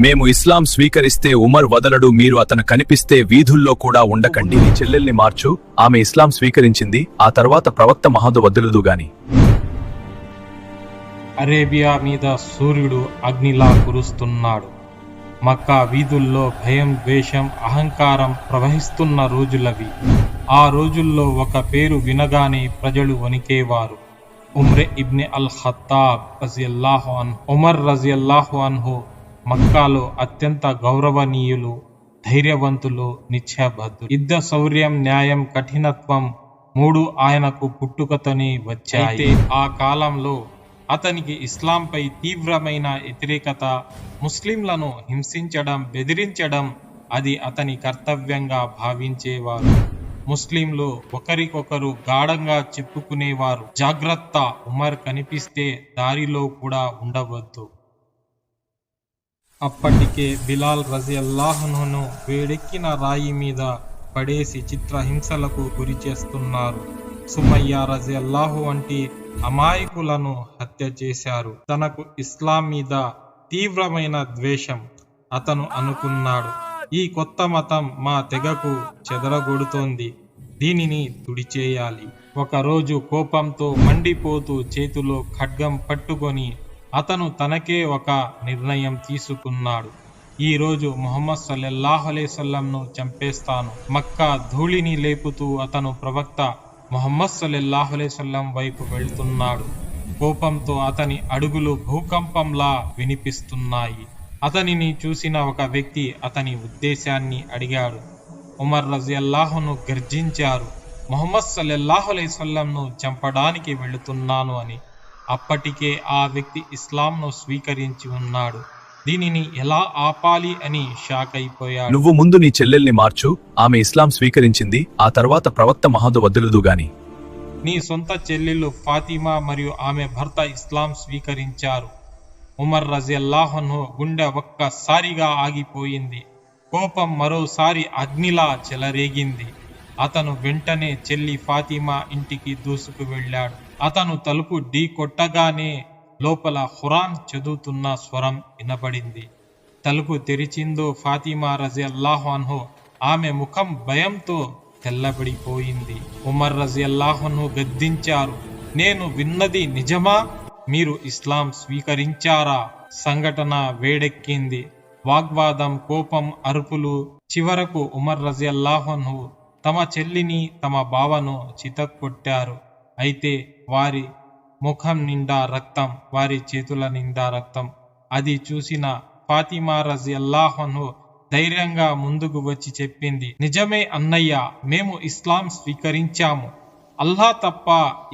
మేము ఇస్లాం స్వీకరిస్తే ఉమర్ వదలడు, మీరు అతను కనిపిస్తే వీధుల్లో కూడా ఉండకండి. నీ చెల్లెల్ని మార్చు, ఆమె ఇస్లాం స్వీకరించింది, ఆ తర్వాత ప్రవక్త మహమ్మదు వదలదు గాని. అరేబియా మీద సూర్యుడు అగ్నిలా కురుస్తున్నాడు. మక్కా వీధుల్లో భయం, ద్వేషం, అహంకారం ప్రవహిస్తున్న రోజులవి. ఆ రోజుల్లో ఒక పేరు వినగానే ప్రజలు వణికేవారు. ఉమ్రే ఇబ్నె అల్ ఖత్తాబ్ రజియల్లాహు అన్హు. ఉమర్ రజియల్లాహు అన్హు మక్కాలో అత్యంత గౌరవనీయులు, ధైర్యవంతులు, నిశ్చయబద్ధులు. యుద్ధ శౌర్యం, న్యాయం, కఠినత్వం మూడు ఆయనకు పుట్టుకతోనే వచ్చాయి. అయితే ఆ కాలంలో అతనికి ఇస్లాంపై తీవ్రమైన వ్యతిరేకత, ముస్లింలను హింసించడం, బెదిరించడం అది అతని కర్తవ్యంగా భావించేవారు. ముస్లింలు ఒకరికొకరు గాఢంగా చెప్పుకునేవారు, జాగ్రత్త, ఉమర్ కనిపిస్తే దారిలో కూడా ఉండవద్దు. అప్పటికే బిలాల్ రజియల్లాహును వేడెక్కిన రాయి మీద పడేసి చిత్రహింసలకు గురి చేస్తున్నారు. సుమయ్య రజియల్లాహు వంటి అమాయకులను హత్య చేశారు. తనకు ఇస్లాం మీద తీవ్రమైన ద్వేషం. అతను అనుకున్నాడు, ఈ కొత్త మతం మా తెగకు చెదరగొడుతోంది, దీనిని తుడిచేయాలి. ఒకరోజు కోపంతో మండిపోతూ చేతిలో ఖడ్గం పట్టుకొని అతను తనకే ఒక నిర్ణయం తీసుకున్నాడు. ఈ రోజు ముహమ్మద్ సల్లల్లాహు అలైహి వసల్లంను చంపేస్తాను. మక్కా ధూళిని లేపుతూ అతను ప్రవక్త ముహమ్మద్ సల్లల్లాహు అలైహి వసల్లం వైపు వెళ్తున్నాడు. కోపంతో అతని అడుగులు భూకంపంలా వినిపిస్తున్నాయి. అతనిని చూసిన ఒక వ్యక్తి అతని ఉద్దేశాన్ని అడిగాడు. ఉమర్ రజియల్లాహును గర్జించారు, ముహమ్మద్ సల్లల్లాహు అలైహి వసల్లంను చంపడానికి వెళుతున్నాను అని. అప్పటికే ఆ వ్యక్తి ఇస్లాంను స్వీకరించి ఉన్నాడు. దీనిని ఎలా ఆపాలి అని షాక్ అయిపోయాడు. నువ్వు ముందు నీ చెల్లెల్ని మార్చు, ఆమె ఇస్లాం స్వీకరించింది, ఆ తర్వాత ప్రవక్త మహమ్మదు వదలదు గాని. నీ సొంత చెల్లెలు ఫాతిమా మరియు ఆమె భర్త ఇస్లాం స్వీకరించారు. ఉమర్ రజియల్లాహును గుండె ఒక్కసారిగా ఆగిపోయింది. కోపం మరోసారి అగ్నిలా చెలరేగింది. అతను వెంటనే చెల్లి ఫాతిమా ఇంటికి దూసుకు వెళ్ళాడు. అతను తలుపు ఢీ కొట్టగానే లోపల ఖురాన్ చదువుతున్న స్వరం వినబడింది. తలుపు తెరిచిందో ఫాతిమా రజియల్లాహు అన్హు. ఆమె ముఖం భయంతో తెల్లబడిపోయింది. ఉమర్ రజియల్లాహును గద్దించారు, నేను విన్నది నిజమా? మీరు ఇస్లాం స్వీకరించారా? సంఘటన వేడెక్కింది. వాగ్వాదం, కోపం, అరుపులు. చివరకు ఉమర్ రజియల్లాహు తమ చెల్లిని, తమ బావను చితక్కొట్టారు. అయితే వారి ముఖం నిండా రక్తం, వారి చేతుల నిండా రక్తం. అది చూసిన ఫాతిమా రజియల్లాహు ధైర్యంగా ముందుకు వచ్చి చెప్పింది, నిజమే అన్నయ్య, మేము ఇస్లాం స్వీకరించాము. అల్లా తప్ప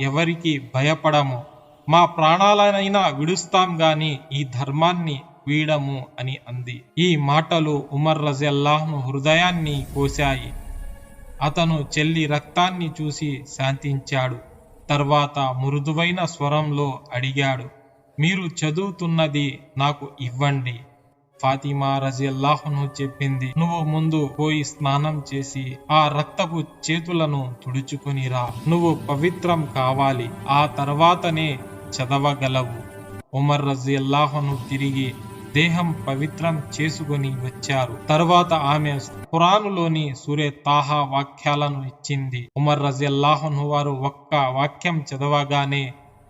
ఎవరికి భయపడము. మా ప్రాణాలనైనా విడుస్తాం గాని ఈ ధర్మాన్ని వీడము అని అంది. ఈ మాటలు ఉమర్ రజియల్లాహు హృదయాన్ని కోశాయి. అతను చెల్లి రక్తాన్ని చూసి శాంతించాడు. తర్వాత మృదువైన స్వరంలో అడిగాడు, మీరు చదువుతున్నది నాకు ఇవ్వండి. ఫాతిమా రజియల్లాహును చెప్పింది, నువ్వు ముందు పోయి స్నానం చేసి ఆ రక్తపు చేతులను తుడుచుకునిరా. నువ్వు పవిత్రం కావాలి, ఆ తర్వాతనే చదవగలవు. ఉమర్ రజియల్లాహును తిరిగి దేహం పవిత్రం చేసుకుని వచ్చారు. తర్వాత ఆమె ఖురానులోని సూరే తాహా వాక్యాలను ఇచ్చింది. ఉమర్ రజియల్లాహు వారు ఒక్క వాక్యం చదవగానే,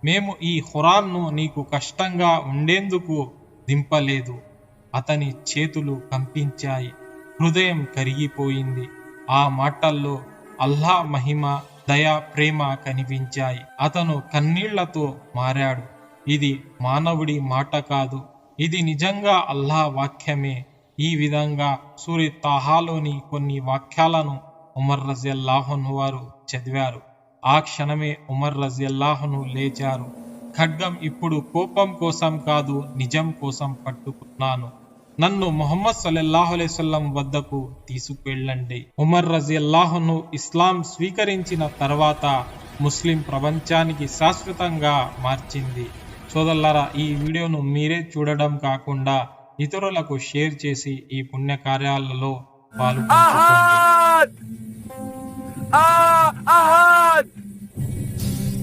మేము ఈ ఖురాన్ను నీకు కష్టంగా ఉండేందుకు దింపలేదు. అతని చేతులు కంపించాయి, హృదయం కరిగిపోయింది. ఆ మాటల్లో అల్లా మహిమ, దయ, ప్రేమ కనిపించాయి. అతను కన్నీళ్లతో మారాడు. ఇది మానవుడి మాట కాదు, ఇది నిజంగా అల్లా వాక్యమే. ఈ విధంగా సూరే తాహాలోని కొన్ని వాక్యాలను ఉమర్ రజియల్లాహు వారు చదివారు. ఆ క్షణమే ఉమర్ రజియల్లాహు లేచారు. ఖడ్గం ఇప్పుడు కోపం కోసం కాదు, నిజం కోసం పట్టుకున్నాను. నన్ను ముహమ్మద్ సల్లల్లాహు అలైహి వసల్లం వద్దకు తీసుకువెళ్ళండి. ఉమర్ రజియల్లాహును ఇస్లాం స్వీకరించిన తర్వాత ముస్లిం ప్రపంచానికి శాశ్వతంగా మార్చింది. సోదరులారా, ఈ వీడియోను మీరే చూడడం కాకుండా ఇతరులకు షేర్ చేసి ఈ పుణ్య కార్యాలలో పాల్గొనండి.